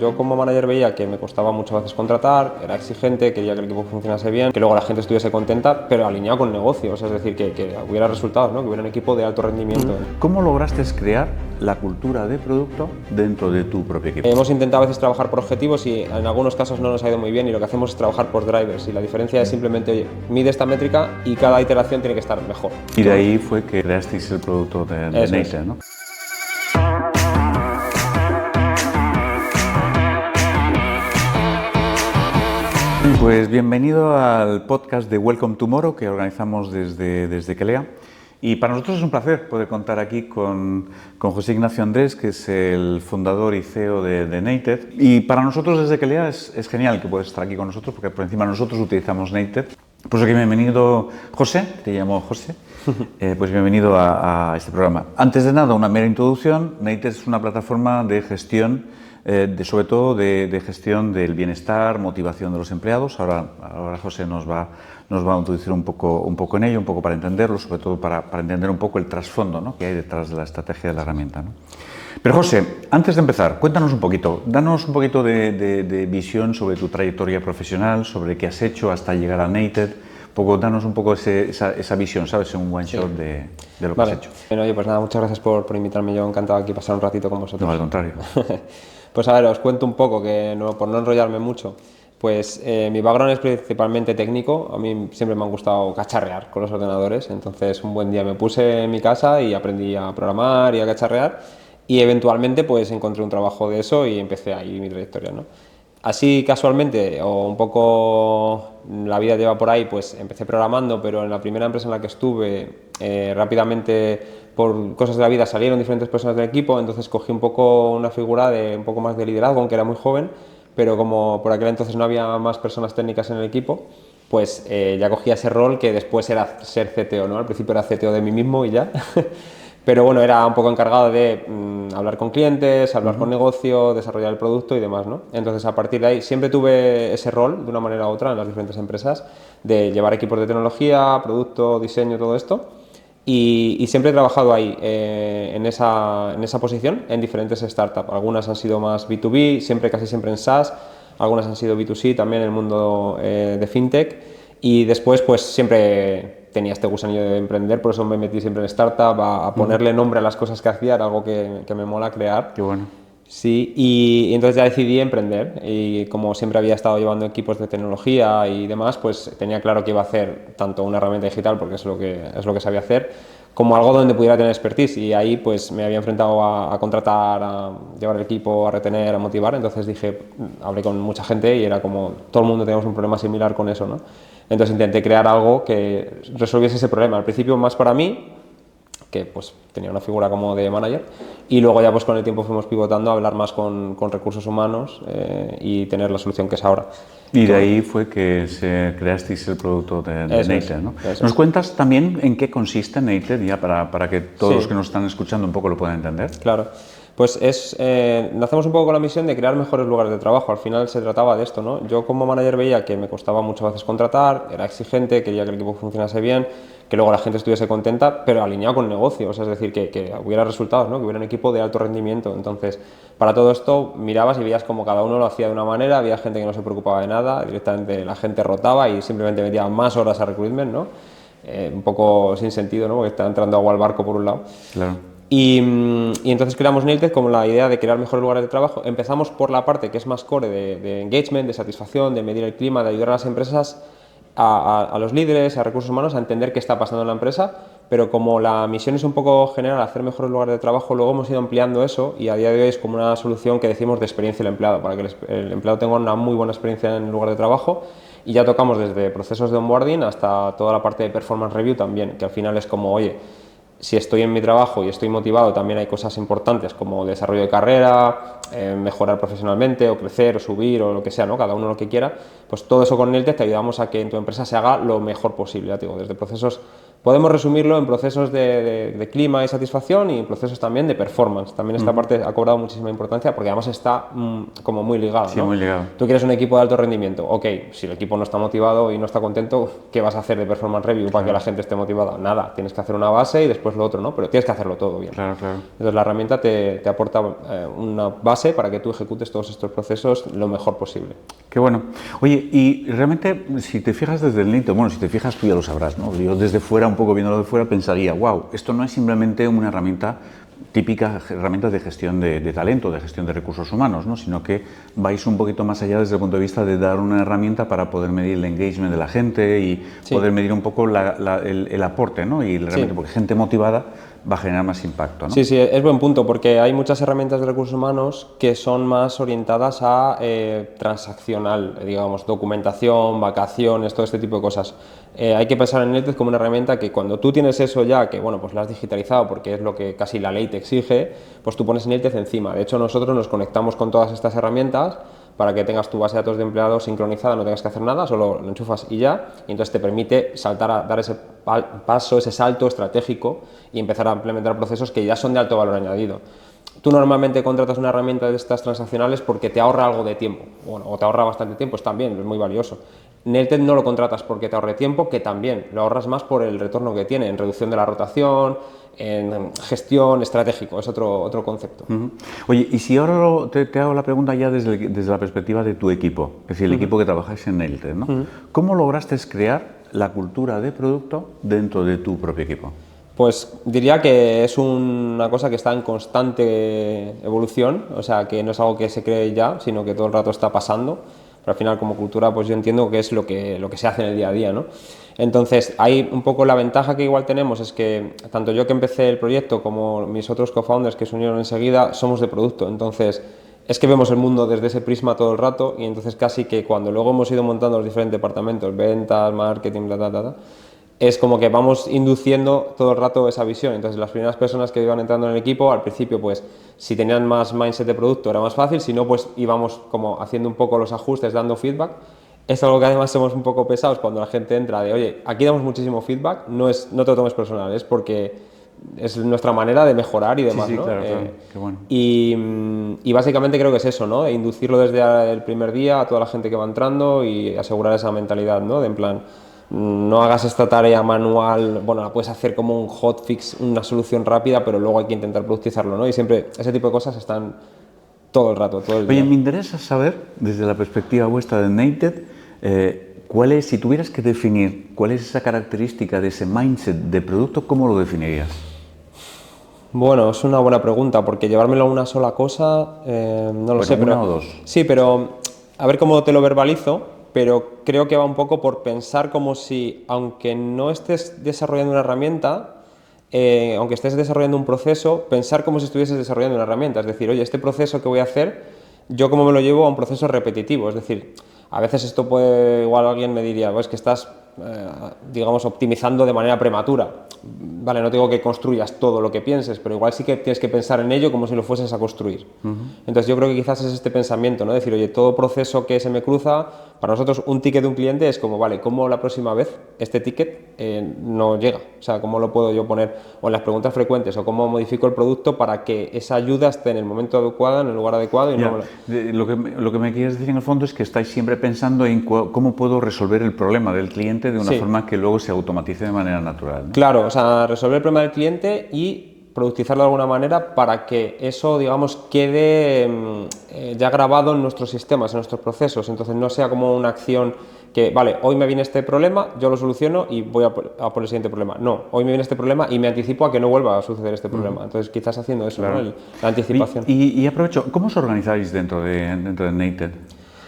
Yo como manager veía que me costaba muchas veces contratar, era exigente, quería que el equipo funcionase bien, que luego la gente estuviese contenta, pero alineado con negocios, es decir, que hubiera resultados, ¿no? Que hubiera un equipo de alto rendimiento. ¿Cómo lograste crear la cultura de producto dentro de tu propio equipo? Hemos intentado a veces trabajar por objetivos y en algunos casos no nos ha ido muy bien y lo que hacemos es trabajar por drivers y la diferencia es simplemente, oye, mide esta métrica y cada iteración tiene que estar mejor. Y de ahí fue que creasteis el producto de Nater, ¿no? Pues bienvenido al podcast de Welcome Tomorrow que organizamos desde Kelea. Y para nosotros es un placer poder contar aquí con José Ignacio Andrés, que es el fundador y CEO de Nater. Y para nosotros desde Kelea es genial que puedas estar aquí con nosotros, porque por encima nosotros utilizamos Nater. Por eso que bienvenido, José, te llamo José, pues bienvenido a este programa. Antes de nada, una mera introducción. Nater es una plataforma de gestión, sobre todo de gestión del bienestar, motivación de los empleados. Ahora José nos va a introducir un poco en ello, un poco para entenderlo, sobre todo para entender un poco el trasfondo, ¿no?, que hay detrás de la estrategia de la herramienta, ¿no? Pero José, antes de empezar, cuéntanos un poquito, danos un poquito de visión sobre tu trayectoria profesional, sobre qué has hecho hasta llegar a Nater. Danos un poco esa visión, ¿sabes? Un one shot de lo que has hecho. Bueno, oye, pues nada, muchas gracias por invitarme. Yo encantado aquí pasar un ratito con vosotros. No, al contrario. Pues a ver, os cuento un poco, por no enrollarme mucho. Pues mi background es principalmente técnico. A mí siempre me han gustado cacharrear con los ordenadores. Entonces un buen día me puse en mi casa y aprendí a programar y a cacharrear. Y eventualmente pues encontré un trabajo de eso y empecé ahí mi trayectoria, ¿no? Así casualmente, o un poco la vida lleva por ahí, pues empecé programando, pero en la primera empresa en la que estuve, rápidamente por cosas de la vida salieron diferentes personas del equipo, entonces cogí un poco una figura de un poco más de liderazgo, aunque era muy joven, pero como por aquel entonces no había más personas técnicas en el equipo, pues ya cogía ese rol que después era ser CTO, ¿no? Al principio era CTO de mí mismo y ya. Pero bueno, era un poco encargado de hablar con clientes, hablar con negocio, desarrollar el producto y demás, ¿no? Entonces, a partir de ahí, siempre tuve ese rol, de una manera u otra, en las diferentes empresas, de llevar equipos de tecnología, producto, diseño, todo esto. Y siempre he trabajado ahí, en esa posición, en diferentes startups. Algunas han sido más B2B, casi siempre en SaaS. Algunas han sido B2C, también en el mundo de FinTech. Y después, pues siempre tenía este gusanillo de emprender, por eso me metí siempre en startup, a ponerle nombre a las cosas que hacía, era algo que me mola crear. Qué bueno. Sí, y entonces ya decidí emprender y como siempre había estado llevando equipos de tecnología y demás, pues tenía claro que iba a hacer tanto una herramienta digital, porque es lo que sabía hacer, como algo donde pudiera tener expertise, y ahí pues me había enfrentado a contratar, a llevar el equipo, a retener, a motivar. Entonces dije, hablé con mucha gente y era como todo el mundo teníamos un problema similar con eso, ¿no? Entonces intenté crear algo que resolviese ese problema, al principio más para mí, que pues tenía una figura como de manager, y luego ya pues con el tiempo fuimos pivotando a hablar más con recursos humanos y tener la solución que es ahora. Y de ahí fue que creasteis el producto de Nater, ¿no? ¿Nos cuentas también en qué consiste Nater, ya para que todos los que nos están escuchando un poco lo puedan entender? Claro. Pues nacemos un poco con la misión de crear mejores lugares de trabajo. Al final se trataba de esto, ¿no? Yo como manager veía que me costaba muchas veces contratar, era exigente, quería que el equipo funcionase bien, que luego la gente estuviese contenta, pero alineado con negocios, es decir, que hubiera resultados, ¿no? Que hubiera un equipo de alto rendimiento. Entonces, para todo esto mirabas y veías como cada uno lo hacía de una manera, había gente que no se preocupaba de nada, directamente la gente rotaba y simplemente metía más horas a recruitment, ¿no? Un poco sin sentido, ¿no? Porque está entrando agua al barco por un lado. Claro. Y entonces creamos Nater como la idea de crear mejores lugares de trabajo. Empezamos por la parte que es más core de engagement, de satisfacción, de medir el clima, de ayudar a las empresas, a los líderes, a recursos humanos, a entender qué está pasando en la empresa, pero como la misión es un poco general, hacer mejores lugares de trabajo, luego hemos ido ampliando eso y a día de hoy es como una solución que decimos de experiencia del empleado, para que el empleado tenga una muy buena experiencia en el lugar de trabajo. Y ya tocamos desde procesos de onboarding hasta toda la parte de performance review también, que al final es como, oye, si estoy en mi trabajo y estoy motivado, también hay cosas importantes como desarrollo de carrera, mejorar profesionalmente o crecer o subir o lo que sea, ¿no? Cada uno lo que quiera. Pues todo eso con Nater te ayudamos a que en tu empresa se haga lo mejor posible, ya te digo, desde procesos Podemos resumirlo en procesos de clima y satisfacción y en procesos también de performance. También esta parte ha cobrado muchísima importancia porque además está como muy ligada, Sí, ¿no? muy ligado. Tú quieres un equipo de alto rendimiento. Ok, si el equipo no está motivado y no está contento, ¿qué vas a hacer de performance review para que la gente esté motivada? Nada, tienes que hacer una base y después lo otro, ¿no? Pero tienes que hacerlo todo bien. Claro, claro. Entonces la herramienta te aporta una base para que tú ejecutes todos estos procesos lo mejor posible. Qué bueno. Oye, y realmente, si te fijas desde el NITO, bueno, si te fijas tú ya lo sabrás, ¿no? Yo desde fuera, un poco viéndolo de fuera, pensaría, wow, esto no es simplemente una herramienta típica, herramienta de gestión de talento, de gestión de recursos humanos, ¿no? Sino que vais un poquito más allá desde el punto de vista de dar una herramienta para poder medir el engagement de la gente y poder medir un poco el aporte, ¿no? Y realmente, porque gente motivada va a generar más impacto, ¿no? Sí, sí, es buen punto, porque hay muchas herramientas de recursos humanos que son más orientadas a transaccional, digamos, documentación, vacaciones, todo este tipo de cosas. Hay que pensar en Nailted como una herramienta que cuando tú tienes eso ya, que bueno, pues la has digitalizado porque es lo que casi la ley te exige, pues tú pones Nailted encima. De hecho, nosotros nos conectamos con todas estas herramientas para que tengas tu base de datos de empleados sincronizada, no tengas que hacer nada, solo lo enchufas y ya, y entonces te permite saltar a dar ese paso, ese salto estratégico y empezar a implementar procesos que ya son de alto valor añadido. Tú normalmente contratas una herramienta de estas transaccionales porque te ahorra algo de tiempo, bueno, o te ahorra bastante tiempo, es también, es muy valioso. Nailted no lo contratas porque te ahorre tiempo, que también lo ahorras más por el retorno que tiene en reducción de la rotación, en gestión estratégico, es otro concepto. Oye, y si ahora te hago la pregunta ya desde la perspectiva de tu equipo, es decir, el equipo que trabajáis en Nailted, ¿no? ¿Cómo lograste crear la cultura de producto dentro de tu propio equipo? Pues diría que es una cosa que está en constante evolución, o sea, que no es algo que se cree ya, sino que todo el rato está pasando. Pero al final, como cultura, pues yo entiendo que es lo que se hace en el día a día, ¿no? Entonces, hay un poco la ventaja que igual tenemos es que tanto yo que empecé el proyecto como mis otros co-founders que se unieron enseguida, somos de producto. Entonces, es que vemos el mundo desde ese prisma todo el rato y entonces casi que cuando luego hemos ido montando los diferentes departamentos, ventas, marketing, bla, bla, bla, bla, es como que vamos induciendo todo el rato esa visión. Entonces, las primeras personas que iban entrando en el equipo, al principio, pues, si tenían más mindset de producto era más fácil, si no, pues íbamos como haciendo un poco los ajustes, dando feedback. Es algo que además somos un poco pesados cuando la gente entra de, oye, aquí damos muchísimo feedback, no te lo tomes personal, es porque es nuestra manera de mejorar y demás, sí, ¿no? Claro, claro. Qué bueno. Y básicamente creo que es eso, ¿no? Inducirlo desde el primer día a toda la gente que va entrando y asegurar esa mentalidad, ¿no? De en plan, no hagas esta tarea manual, bueno, la puedes hacer como un hotfix, una solución rápida, pero luego hay que intentar productizarlo, ¿no? Y siempre ese tipo de cosas están todo el rato, todo el día. Oye, me interesa saber, desde la perspectiva vuestra de Nailted, si tuvieras que definir cuál es esa característica de ese mindset de producto, ¿cómo lo definirías? Bueno, es una buena pregunta, porque llevármelo a una sola cosa, no lo sé, pero... ¿Una o dos? Sí, pero a ver cómo te lo verbalizo, pero creo que va un poco por pensar como si, aunque no estés desarrollando una herramienta, aunque estés desarrollando un proceso, pensar como si estuvieses desarrollando una herramienta. Es decir, oye, este proceso que voy a hacer, yo cómo me lo llevo a un proceso repetitivo. Es decir, a veces esto puede, igual alguien me diría, es que estás, digamos, optimizando de manera prematura. Vale, no te digo que construyas todo lo que pienses, pero igual sí que tienes que pensar en ello como si lo fueses a construir. Entonces yo creo que quizás es este pensamiento, ¿no? Decir, oye, todo proceso que se me cruza, para nosotros un ticket de un cliente es como, vale, ¿cómo la próxima vez este ticket no llega? O sea, ¿cómo lo puedo yo poner? O en las preguntas frecuentes, o cómo modifico el producto para que esa ayuda esté en el momento adecuado, en el lugar adecuado y Ya, no... lo que me quieres decir en el fondo es que estáis siempre pensando en cómo puedo resolver el problema del cliente de una forma que luego se automatice de manera natural, ¿no? Claro, o sea, resolver el problema del cliente y productizarlo de alguna manera para que eso, digamos, quede ya grabado en nuestros sistemas, en nuestros procesos. Entonces no sea como una acción que, vale, hoy me viene este problema, yo lo soluciono y voy a por el siguiente problema. No, hoy me viene este problema y me anticipo a que no vuelva a suceder este problema. Entonces quizás haciendo eso, Claro. ¿no? La anticipación. Y aprovecho, ¿cómo os organizáis dentro de Nailted?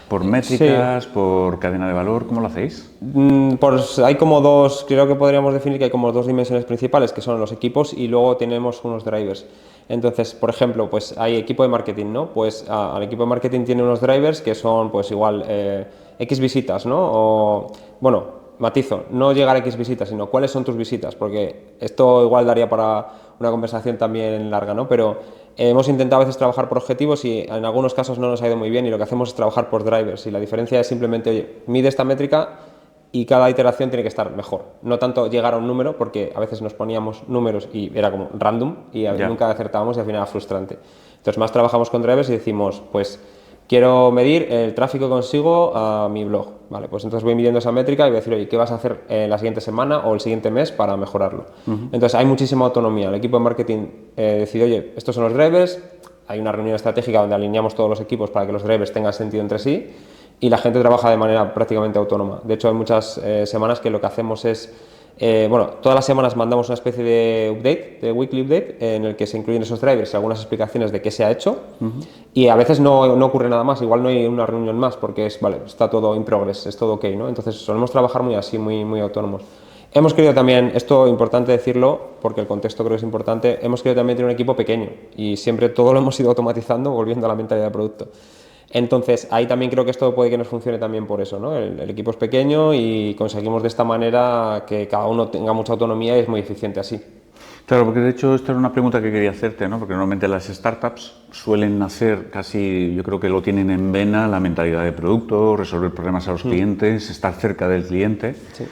¿Por métricas, por cadena de valor? ¿Cómo lo hacéis? Pues hay como dos, creo que podríamos definir que hay como dos dimensiones principales, que son los equipos y luego tenemos unos drivers. Entonces, por ejemplo, pues hay equipo de marketing, ¿no? Pues al equipo de marketing tiene unos drivers que son, pues igual, X visitas, ¿no? O, bueno, matizo, no llegar a X visitas, sino cuáles son tus visitas, porque esto igual daría para una conversación también larga, ¿no? Pero hemos intentado a veces trabajar por objetivos y en algunos casos no nos ha ido muy bien y lo que hacemos es trabajar por drivers y la diferencia es simplemente, oye, mide esta métrica y cada iteración tiene que estar mejor. No tanto llegar a un número, porque a veces nos poníamos números y era como random y nunca acertábamos y al final era frustrante. Entonces más trabajamos con drivers y decimos, pues quiero medir el tráfico que consigo a mi blog. Vale, pues entonces voy midiendo esa métrica y voy a decir, oye, ¿qué vas a hacer en la siguiente semana o el siguiente mes para mejorarlo? Entonces hay muchísima autonomía. El equipo de marketing decide, oye, estos son los drivers, hay una reunión estratégica donde alineamos todos los equipos para que los drivers tengan sentido entre sí y la gente trabaja de manera prácticamente autónoma. De hecho, hay muchas semanas que lo que hacemos es, todas las semanas mandamos una especie de update, de weekly update, en el que se incluyen esos drivers y algunas explicaciones de qué se ha hecho, y a veces no ocurre nada más, igual no hay una reunión más porque está todo in progress, es todo ok, ¿no? Entonces solemos trabajar muy así, muy autónomos. Hemos querido también, esto importante decirlo, porque el contexto creo que es importante, hemos querido también tener un equipo pequeño y siempre todo lo hemos ido automatizando, volviendo a la mentalidad de producto. Entonces, ahí también creo que esto puede que nos funcione también por eso, ¿no? El equipo es pequeño y conseguimos de esta manera que cada uno tenga mucha autonomía y es muy eficiente así. Claro, porque de hecho esta era una pregunta que quería hacerte, ¿no? Porque normalmente las startups suelen nacer casi, yo creo que lo tienen en vena, la mentalidad de producto, resolver problemas a los clientes, estar cerca del cliente. Sí.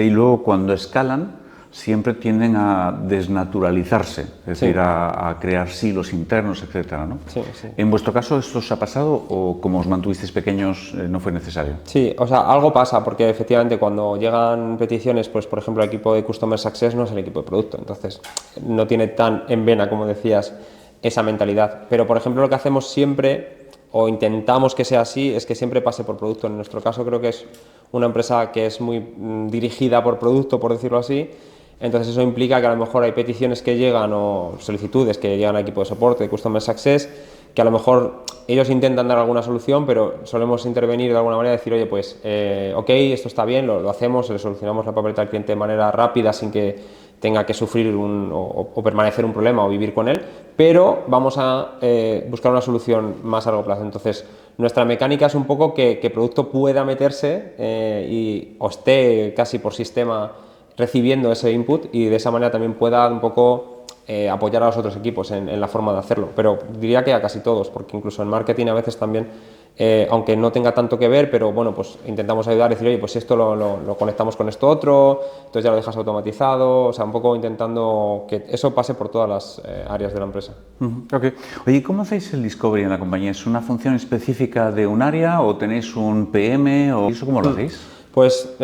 Y luego cuando escalan siempre tienden a desnaturalizarse, es decir, a crear silos internos, etcétera, ¿no? Sí. ¿En vuestro caso esto os ha pasado o como os mantuvisteis pequeños no fue necesario? Sí, o sea, algo pasa porque efectivamente cuando llegan peticiones, pues por ejemplo el equipo de Customer Success no es el equipo de producto, entonces no tiene tan en vena, como decías, esa mentalidad. Pero por ejemplo lo que hacemos siempre, o intentamos que sea así, es que siempre pase por producto. En nuestro caso creo que es una empresa que es muy dirigida por producto, por decirlo así. Entonces eso implica que a lo mejor hay peticiones que llegan o solicitudes que llegan al equipo de soporte de Customer Success que a lo mejor ellos intentan dar alguna solución, pero solemos intervenir de alguna manera y decir, oye, pues ok, esto está bien, lo hacemos, le solucionamos la papeleta al cliente de manera rápida sin que tenga que sufrir o permanecer un problema o vivir con él, pero vamos a buscar una solución más a largo plazo. Entonces nuestra mecánica es un poco que producto pueda meterse o esté casi por sistema recibiendo ese input y de esa manera también pueda un poco apoyar a los otros equipos en la forma de hacerlo, pero diría que a casi todos, porque incluso en marketing a veces también, aunque no tenga tanto que ver, pero bueno, pues intentamos ayudar, decir, oye, pues esto lo conectamos con esto otro, entonces ya lo dejas automatizado, o sea, un poco intentando que eso pase por todas las áreas de la empresa. Okay. Oye, ¿cómo hacéis el discovery en la compañía? ¿Es una función específica de un área o tenéis un PM o eso cómo lo hacéis? Pues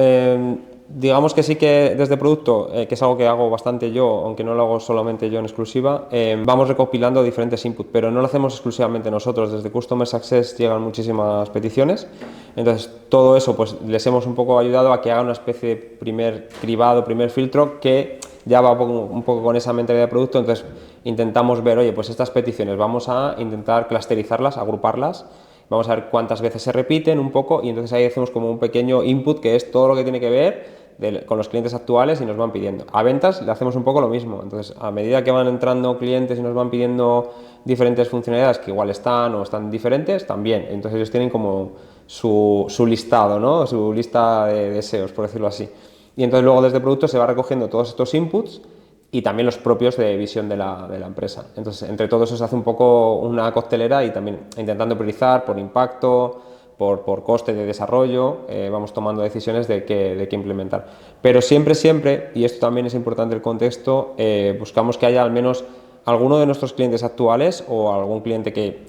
digamos que sí que desde producto, que es algo que hago bastante yo, aunque no lo hago solamente yo en exclusiva, vamos recopilando diferentes inputs, pero no lo hacemos exclusivamente nosotros. Desde Customer Success llegan muchísimas peticiones, entonces todo eso pues les hemos un poco ayudado a que hagan una especie de primer cribado, primer filtro que ya va un poco con esa mentalidad de producto. Entonces intentamos ver, oye, pues estas peticiones vamos a intentar clusterizarlas, agruparlas, vamos a ver cuántas veces se repiten un poco y entonces ahí hacemos como un pequeño input que es todo lo que tiene que ver con los clientes actuales y nos van pidiendo. A ventas le hacemos un poco lo mismo, entonces a medida que van entrando clientes y nos van pidiendo diferentes funcionalidades que igual están o están diferentes, también, entonces ellos tienen como su listado, ¿no? Su lista de deseos, por decirlo así. Y entonces luego desde producto se va recogiendo todos estos inputs y también los propios de visión de la empresa. Entonces, entre todos eso se hace un poco una coctelera y también intentando priorizar por impacto, por coste de desarrollo, vamos tomando decisiones de qué implementar. Pero siempre, y esto también es importante el contexto, buscamos que haya al menos alguno de nuestros clientes actuales o algún cliente que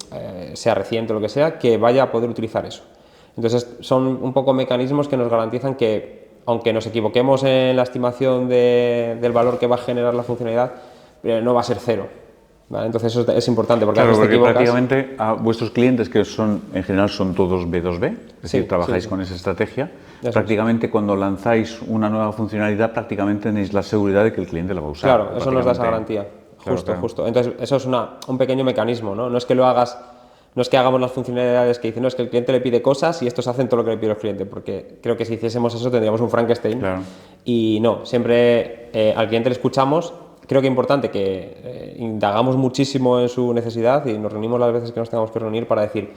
sea reciente o lo que sea, que vaya a poder utilizar eso. Entonces, son un poco mecanismos que nos garantizan que, aunque nos equivoquemos en la estimación del valor que va a generar la funcionalidad, no va a ser cero. ¿Vale? Entonces eso es importante porque, claro, porque prácticamente a vuestros clientes, que en general son todos B2B, es decir, trabajáis con esa estrategia, prácticamente cuando lanzáis una nueva funcionalidad prácticamente tenéis la seguridad de que el cliente la va a usar. Claro, eso nos da esa garantía, justo. Entonces eso es un pequeño mecanismo, ¿no? No es que lo hagas, no es que hagamos las funcionalidades que dicen, no, es que el cliente le pide cosas y estos hacen todo lo que le pide el cliente, porque creo que si hiciésemos eso tendríamos un Frankenstein. Claro. Y no, siempre al cliente le escuchamos. Creo que es importante que indagamos muchísimo en su necesidad y nos reunimos las veces que nos tengamos que reunir para decir,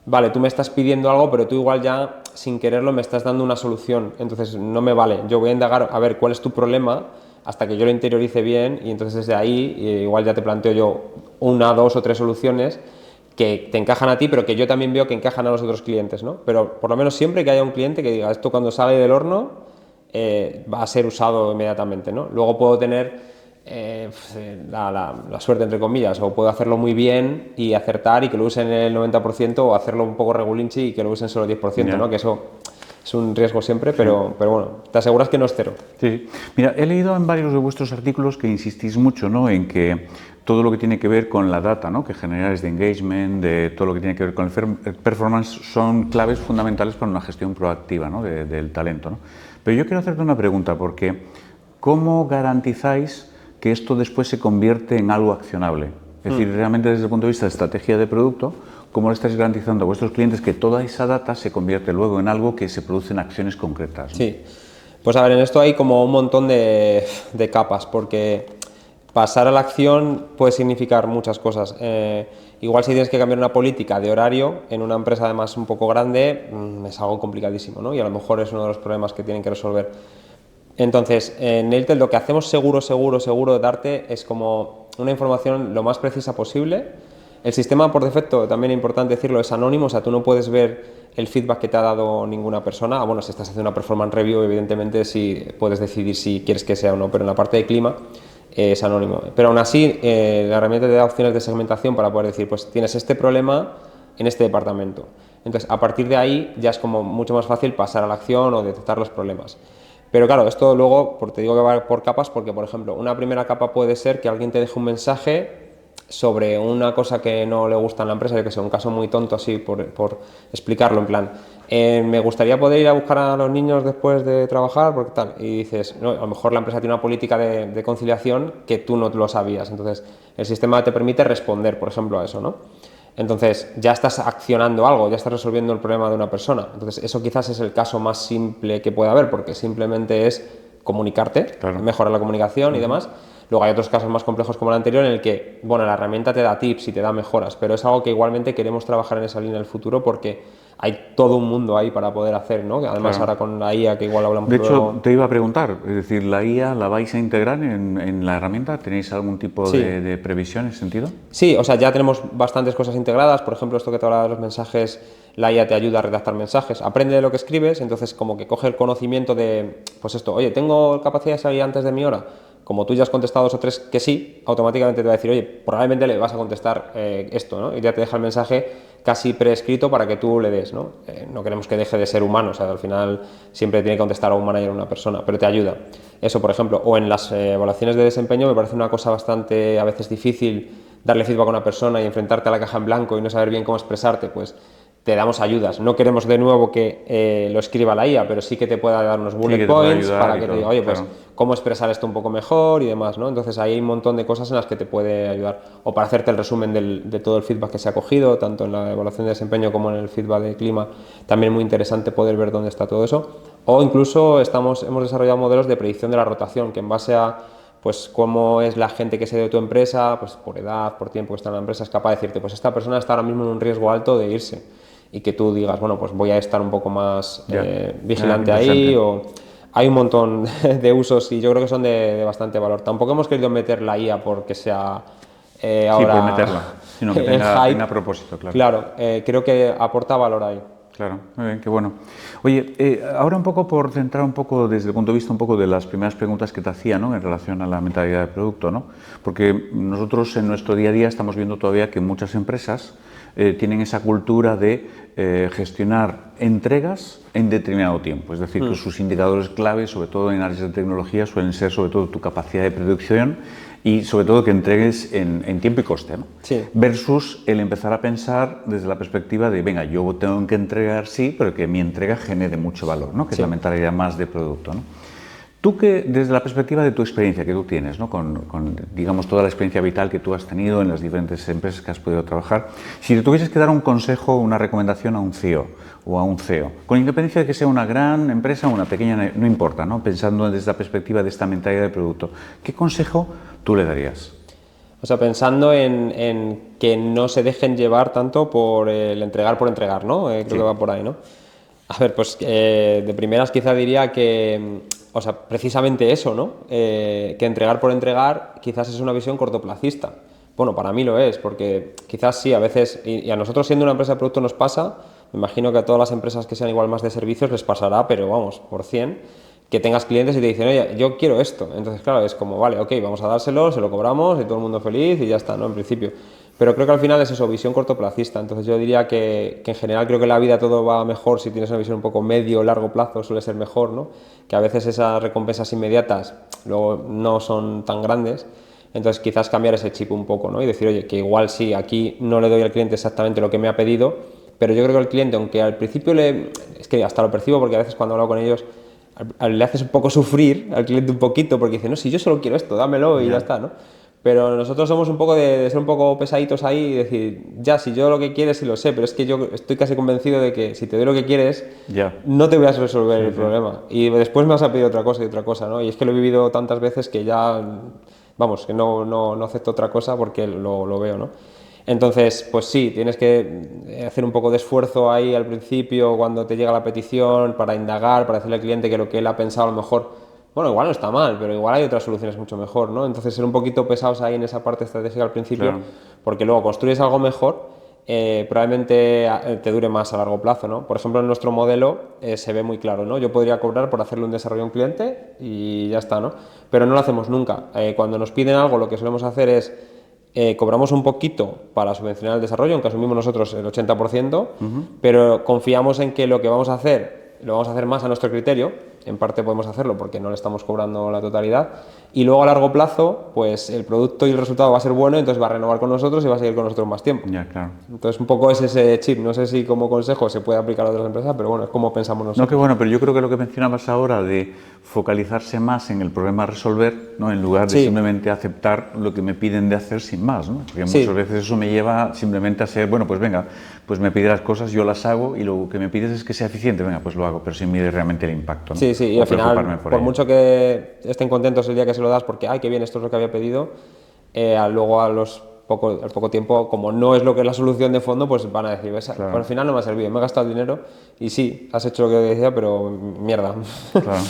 vale, tú me estás pidiendo algo, pero tú igual ya sin quererlo me estás dando una solución, entonces no me vale, yo voy a indagar a ver cuál es tu problema hasta que yo lo interiorice bien y entonces desde ahí igual ya te planteo yo 1, 2 o 3 soluciones que te encajan a ti, pero que yo también veo que encajan a los otros clientes, ¿no? Pero por lo menos siempre que haya un cliente que diga, esto cuando sale del horno va a ser usado inmediatamente, ¿no? Luego puedo tener la suerte, entre comillas, o puedo hacerlo muy bien y acertar y que lo usen el 90%, o hacerlo un poco regulinchi y que lo usen solo el 10%, ¿no? Que eso es un riesgo siempre, pero bueno, te aseguras que no es cero. Sí. Mira, he leído en varios de vuestros artículos que insistís mucho, ¿no?, en que todo lo que tiene que ver con la data, ¿no?, que generáis de engagement, de todo lo que tiene que ver con el performance, son claves fundamentales para una gestión proactiva, ¿no?, del talento, ¿no? Pero yo quiero hacerte una pregunta, porque ¿cómo garantizáis que esto después se convierte en algo accionable? Es decir, realmente desde el punto de vista de estrategia de producto, ¿cómo le estáis garantizando a vuestros clientes que toda esa data se convierte luego en algo que se produce en acciones concretas, ¿no? Sí, pues a ver, en esto hay como un montón de capas, porque pasar a la acción puede significar muchas cosas. Igual si tienes que cambiar una política de horario en una empresa además un poco grande, es algo complicadísimo, ¿no? Y a lo mejor es uno de los problemas que tienen que resolver. Entonces, en Nailtel lo que hacemos seguro de darte es como una información lo más precisa posible. El sistema por defecto, también es importante decirlo, es anónimo, o sea, tú no puedes ver el feedback que te ha dado ninguna persona. Bueno, si estás haciendo una performance review, evidentemente sí puedes decidir si quieres que sea o no, pero en la parte de clima es anónimo. Pero aún así, la herramienta te da opciones de segmentación para poder decir, pues tienes este problema en este departamento. Entonces, a partir de ahí ya es como mucho más fácil pasar a la acción o detectar los problemas. Pero claro, esto luego, te digo que va por capas, porque por ejemplo, una primera capa puede ser que alguien te deje un mensaje sobre una cosa que no le gusta en la empresa, que sea un caso muy tonto así por explicarlo, en plan, me gustaría poder ir a buscar a los niños después de trabajar, porque tal, y dices, no, a lo mejor la empresa tiene una política de conciliación que tú no lo sabías, entonces el sistema te permite responder, por ejemplo, a eso, ¿no? Entonces ya estás accionando algo, ya estás resolviendo el problema de una persona. Entonces eso quizás es el caso más simple que puede haber, porque simplemente es comunicarte, claro, mejorar la comunicación y demás. Luego hay otros casos más complejos como el anterior en el que, bueno, la herramienta te da tips y te da mejoras, pero es algo que igualmente queremos trabajar en esa línea en el futuro, porque hay todo un mundo ahí para poder hacer, ¿no? Además, claro, ahora con la IA, que igual hablamos. De hecho, luego te iba a preguntar, es decir, ¿la IA la vais a integrar en la herramienta? ¿Tenéis algún tipo de previsión en ese sentido? Sí, o sea, ya tenemos bastantes cosas integradas. Por ejemplo, esto que te hablaba de los mensajes, la IA te ayuda a redactar mensajes, aprende de lo que escribes, entonces como que coge el conocimiento de, pues esto, oye, ¿tengo capacidad de salir antes de mi hora? Como tú ya has contestado 2 o 3 que sí, automáticamente te va a decir, oye, probablemente le vas a contestar esto, ¿no? Y ya te deja el mensaje casi preescrito para que tú le des, ¿no? No queremos que deje de ser humano, o sea, al final siempre tiene que contestar a un manager o una persona, pero te ayuda. Eso, por ejemplo, o en las evaluaciones de desempeño me parece una cosa bastante, a veces difícil, darle feedback a una persona y enfrentarte a la caja en blanco y no saber bien cómo expresarte, pues te damos ayudas. No queremos de nuevo que lo escriba la IA, pero sí que te pueda dar unos bullet points para que te diga, oye, pues cómo expresar esto un poco mejor y demás, ¿no? Entonces ahí hay un montón de cosas en las que te puede ayudar. O para hacerte el resumen de todo el feedback que se ha cogido, tanto en la evaluación de desempeño como en el feedback de clima. También muy interesante poder ver dónde está todo eso. O incluso hemos desarrollado modelos de predicción de la rotación, que en base a pues cómo es la gente que se de tu empresa, pues por edad, por tiempo que está en la empresa, es capaz de decirte, pues esta persona está ahora mismo en un riesgo alto de irse. Y que tú digas, bueno, pues voy a estar un poco más vigilante ahí, o hay un montón de usos y yo creo que son de bastante valor. Tampoco hemos querido meter la IA porque sea ahora... Sí, por meterla, sino que tenga propósito, claro. Claro, creo que aporta valor ahí. Claro, muy bien, qué bueno. Oye, ahora un poco por centrar un poco desde el punto de vista un poco de las primeras preguntas que te hacía, ¿no?, en relación a la mentalidad de producto, ¿no? Porque nosotros en nuestro día a día estamos viendo todavía que muchas empresas tienen esa cultura de gestionar entregas en determinado tiempo. Es decir, que sus indicadores clave, sobre todo en áreas de tecnología, suelen ser sobre todo tu capacidad de producción y sobre todo que entregues en tiempo y coste, ¿no? Sí. Versus el empezar a pensar desde la perspectiva de, venga, yo tengo que entregar, sí, pero que mi entrega genere mucho valor, ¿no? Que es la mentalidad más de producto, ¿no? Tú que, desde la perspectiva de tu experiencia que tú tienes, ¿no?, con, digamos, toda la experiencia vital que tú has tenido en las diferentes empresas que has podido trabajar, si le tuvieses que dar un consejo o una recomendación a un CEO o a un CEO, con independencia de que sea una gran empresa o una pequeña, no importa, ¿no?, pensando desde la perspectiva de esta mentalidad de producto, ¿qué consejo tú le darías? O sea, pensando en que no se dejen llevar tanto por el entregar por entregar, ¿no? Creo que va por ahí, ¿no? A ver, pues de primeras quizá diría que, o sea, precisamente eso, ¿no? Que entregar por entregar quizás es una visión cortoplacista, Bueno, para mí lo es, porque quizás sí, a veces, y a nosotros siendo una empresa de producto nos pasa, me imagino que a todas las empresas que sean igual más de servicios les pasará, pero vamos, por 100, que tengas clientes y te dicen, oye, yo quiero esto. Entonces, claro, es como, vale, ok, vamos a dárselo, se lo cobramos y todo el mundo feliz y ya está, ¿no? En principio. Pero creo que al final es eso, visión cortoplacista. Entonces yo diría que en general creo que la vida todo va mejor si tienes una visión un poco medio o largo plazo, suele ser mejor, ¿no? Que a veces esas recompensas inmediatas luego no son tan grandes. Entonces quizás cambiar ese chip un poco, ¿no? Y decir, oye, que igual sí, aquí no le doy al cliente exactamente lo que me ha pedido, pero yo creo que el cliente, aunque al principio es que hasta lo percibo porque a veces cuando hablo con ellos le haces un poco sufrir al cliente un poquito porque dice, no, si yo solo quiero esto, dámelo y ya está, ¿no? Pero nosotros somos un poco de ser un poco pesaditos ahí y decir, ya, si yo lo que quieres sí lo sé, pero es que yo estoy casi convencido de que si te doy lo que quieres, no te voy a resolver el problema. Y después me vas a pedir otra cosa y otra cosa, ¿no? Y es que lo he vivido tantas veces que ya, vamos, que no acepto otra cosa porque lo veo, ¿no? Entonces, pues sí, tienes que hacer un poco de esfuerzo ahí al principio cuando te llega la petición para indagar, para decirle al cliente que lo que él ha pensado a lo mejor, bueno, igual no está mal, pero igual hay otras soluciones mucho mejor, ¿no? Entonces ser un poquito pesados ahí en esa parte estratégica al principio, Claro. porque luego construyes algo mejor, probablemente te dure más a largo plazo, ¿no? Por ejemplo, en nuestro modelo se ve muy claro, ¿no? Yo podría cobrar por hacerle un desarrollo a un cliente y ya está, ¿no? Pero no lo hacemos nunca. Cuando nos piden algo, lo que solemos hacer es cobramos un poquito para subvencionar el desarrollo, aunque asumimos nosotros el 80%, pero confiamos en que lo que vamos a hacer lo vamos a hacer más a nuestro criterio, en parte podemos hacerlo porque no le estamos cobrando la totalidad, y luego a largo plazo, pues el producto y el resultado va a ser bueno, entonces va a renovar con nosotros y va a seguir con nosotros más tiempo. Ya, claro. Entonces un poco es ese chip, no sé si como consejo se puede aplicar a otras empresas, pero bueno, es como pensamos nosotros. No, qué bueno, pero yo creo que lo que mencionabas ahora de focalizarse más en el problema a resolver, ¿no? En lugar de simplemente aceptar lo que me piden de hacer sin más, ¿no? Porque muchas veces eso me lleva simplemente a ser, bueno, pues venga, pues me pide las cosas, yo las hago y lo que me pides es que sea eficiente, venga, pues lo hago, pero sin medir realmente el impacto, ¿no? Sí, y al final, por mucho que estén contentos el día que se lo das porque, ay, qué bien, esto es lo que había pedido, luego al poco tiempo, como no es lo que es la solución de fondo, pues van a decir, claro, pues al final no me ha servido, me he gastado el dinero y sí, has hecho lo que decía, pero mierda. Claro.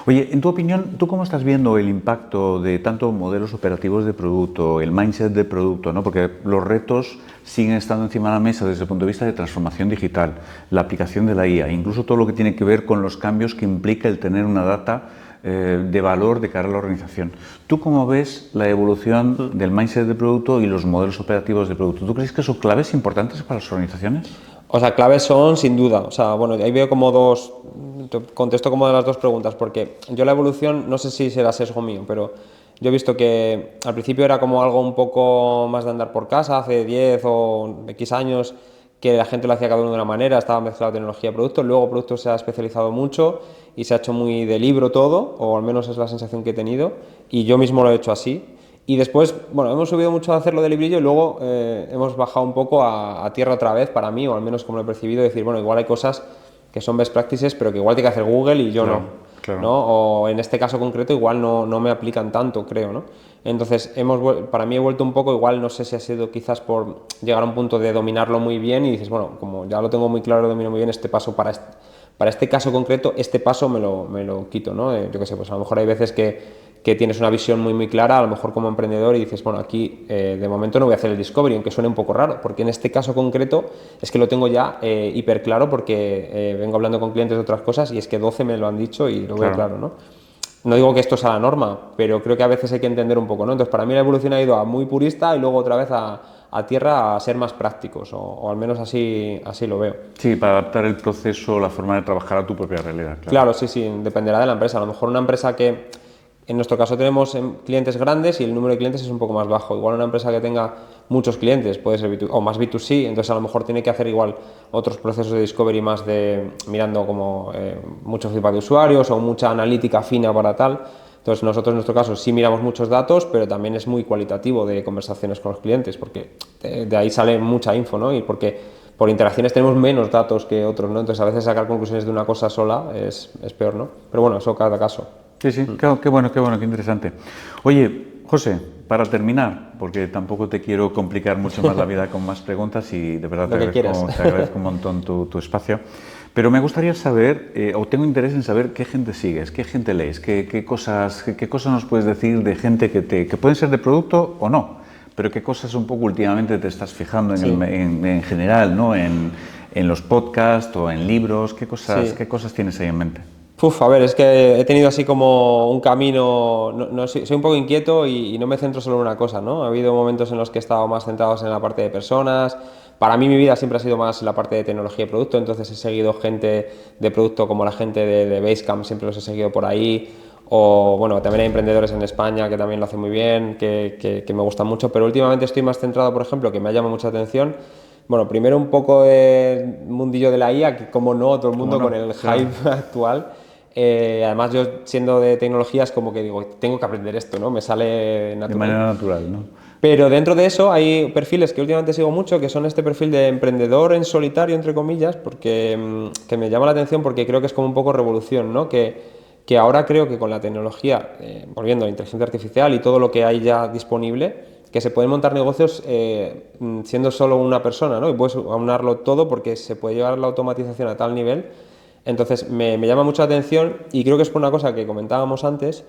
Oye, en tu opinión, ¿tú cómo estás viendo el impacto de tanto modelos operativos de producto, el mindset de producto, ¿no? Porque los retos siguen estando encima de la mesa desde el punto de vista de transformación digital, la aplicación de la IA, incluso todo lo que tiene que ver con los cambios que implica el tener una data de valor de cara a la organización. ¿Tú cómo ves la evolución del mindset de producto y los modelos operativos de producto? ¿Tú crees que son claves importantes para las organizaciones? O sea, claves son sin duda. O sea, bueno, ahí veo como te contesto como de las dos preguntas, porque yo la evolución, no sé si será sesgo mío, pero yo he visto que al principio era como algo un poco más de andar por casa, hace 10 o X años, que la gente lo hacía cada uno de una manera, estaba mezclado tecnología y producto, luego producto se ha especializado mucho y se ha hecho muy de libro todo, o al menos es la sensación que he tenido, y yo mismo lo he hecho así. Y después, bueno, hemos subido mucho a hacerlo de librillo y luego hemos bajado un poco a tierra otra vez, para mí, o al menos como lo he percibido, decir, bueno, igual hay cosas que son best practices, pero que igual tiene que hacer Google y yo Claro. ¿no? O en este caso concreto igual no me aplican tanto, creo, ¿no? Entonces, para mí he vuelto un poco, igual no sé si ha sido quizás por llegar a un punto de dominarlo muy bien y dices, bueno, como ya lo tengo muy claro, lo domino muy bien, este paso para este caso concreto, este paso me lo quito, ¿no? Yo qué sé, pues a lo mejor hay veces que tienes una visión muy clara, a lo mejor como emprendedor, y dices, bueno, aquí de momento no voy a hacer el discovery, aunque suene un poco raro, porque en este caso concreto es que lo tengo ya hiper claro porque vengo hablando con clientes de otras cosas y es que 12 me lo han dicho y lo veo claro, ¿no? No digo que esto sea la norma, pero creo que a veces hay que entender un poco, ¿no? Entonces, para mí la evolución ha ido a muy purista y luego otra vez a tierra a ser más prácticos, o al menos así lo veo. Sí, para adaptar el proceso, la forma de trabajar a tu propia realidad. Claro, sí, dependerá de la empresa. A lo mejor una empresa que, en nuestro caso tenemos clientes grandes y el número de clientes es un poco más bajo. Igual una empresa que tenga muchos clientes puede ser o más B2C, entonces a lo mejor tiene que hacer igual otros procesos de discovery más de mirando como mucho feedback de usuarios o mucha analítica fina para tal. Entonces nosotros en nuestro caso sí miramos muchos datos, pero también es muy cualitativo de conversaciones con los clientes, porque de ahí sale mucha info, ¿no? Y porque por interacciones tenemos menos datos que otros, ¿no? Entonces a veces sacar conclusiones de una cosa sola es peor, ¿no? Pero bueno, eso cada caso. Sí, qué bueno, qué interesante. Oye, José, para terminar, porque tampoco te quiero complicar mucho más la vida con más preguntas y de verdad te agradezco un montón tu espacio, pero me gustaría saber, o tengo interés en saber qué gente sigues, qué gente lees, qué cosas nos puedes decir de gente que pueden ser de producto o no, pero ¿qué cosas un poco últimamente te estás fijando Sí. en general, ¿no? En los podcasts o en libros? Sí. ¿Qué cosas tienes ahí en mente? A ver, es que he tenido así como un camino, soy un poco inquieto y no me centro solo en una cosa, ¿no? Ha habido momentos en los que he estado más centrados en la parte de personas. Para mí mi vida siempre ha sido más la parte de tecnología y producto, entonces he seguido gente de producto como la gente de Basecamp, siempre los he seguido por ahí. O bueno, también hay emprendedores en España que también lo hacen muy bien, que me gustan mucho, pero últimamente estoy más centrado, por ejemplo, que me ha llamado mucha atención. Bueno, primero un poco del mundillo de la IA, que como no, todo el ¿Cómo mundo con no? el Claro. hype actual. Además, yo siendo de tecnologías, como que digo, tengo que aprender esto, ¿no? Me sale De natural. manera natural, ¿no? Pero dentro de eso hay perfiles que últimamente sigo mucho, que son este perfil de emprendedor en solitario, entre comillas, porque que me llama la atención porque creo que es como un poco revolución, ¿no? Que ahora creo que con la tecnología, volviendo a la inteligencia artificial y todo lo que hay ya disponible, que se pueden montar negocios siendo solo una persona, ¿no? Y puedes aunarlo todo porque se puede llevar la automatización a tal nivel. Entonces me llama mucho la atención y creo que es por una cosa que comentábamos antes,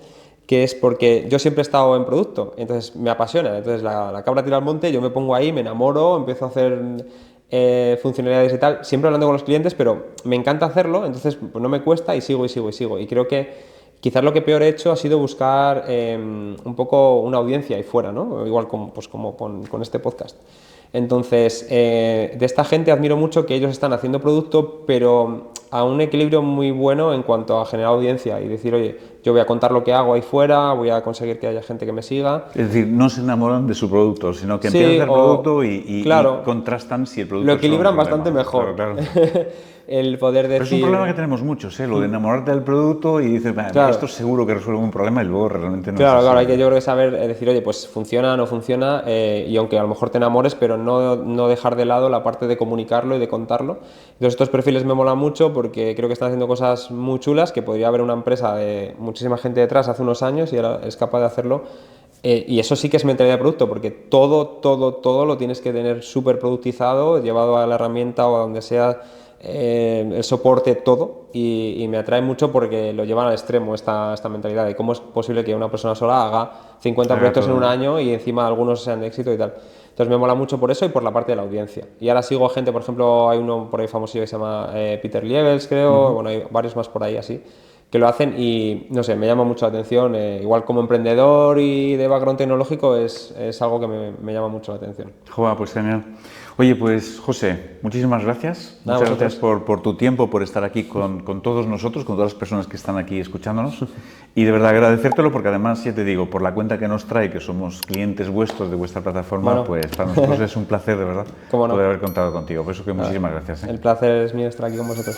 que es porque yo siempre he estado en producto, entonces me apasiona, entonces la cabra tira al monte, yo me pongo ahí, me enamoro, empiezo a hacer funcionalidades y tal, siempre hablando con los clientes, pero me encanta hacerlo, entonces pues, no me cuesta y sigo y sigo y sigo. Y creo que quizás lo que peor he hecho ha sido buscar un poco una audiencia ahí fuera, ¿no? Igual pues como con este podcast. Entonces, de esta gente admiro mucho que ellos están haciendo producto, pero a un equilibrio muy bueno en cuanto a generar audiencia y decir, oye, yo voy a contar lo que hago ahí fuera, voy a conseguir que haya gente que me siga. Es decir, no se enamoran de su producto, sino que empiezan a Sí, hacer producto o y claro, contrastan si el lo producto es solo un equilibran bastante problema. Claro, mejor. claro. El poder Pero es un problema que decir, tenemos muchos, ¿eh? Lo de enamorarte del producto y dices, "Bah, esto claro. seguro que resuelve un problema", y luego realmente no es Claro, así. claro, hay que yo creo que saber decir, oye, pues funciona, no funciona, y aunque a lo mejor te enamores, pero no dejar de lado la parte de comunicarlo y de contarlo. Entonces estos perfiles me molan mucho porque creo que están haciendo cosas muy chulas, que podría haber una empresa de muchísima gente detrás hace unos años y ahora es capaz de hacerlo. Y eso sí que es mentalidad de producto, porque todo lo tienes que tener súper productizado, llevado a la herramienta o a donde sea el soporte, todo, y me atrae mucho porque lo llevan al extremo esta mentalidad de cómo es posible que una persona sola haga 50 Haga proyectos en un todo. año y encima algunos sean de éxito y tal. Entonces me mola mucho por eso y por la parte de la audiencia. Y ahora sigo a gente, por ejemplo, hay uno por ahí famosillo que se llama Peter Lievels, creo, bueno, hay varios más por ahí así, que lo hacen y no sé, me llama mucho la atención. Igual como emprendedor y de background tecnológico es algo que me llama mucho la atención. Joder, pues genial. Oye, pues José, muchísimas gracias. Nada, Muchas vosotros. gracias por tu tiempo, por estar aquí con todos nosotros, con todas las personas que están aquí escuchándonos. Y de verdad agradecértelo porque además, ya te digo, por la cuenta que nos trae, que somos clientes vuestros de vuestra plataforma, Bueno. pues para nosotros es un placer de verdad Cómo no. poder haber contado contigo. Por eso que muchísimas gracias. El placer es mío estar aquí con vosotros.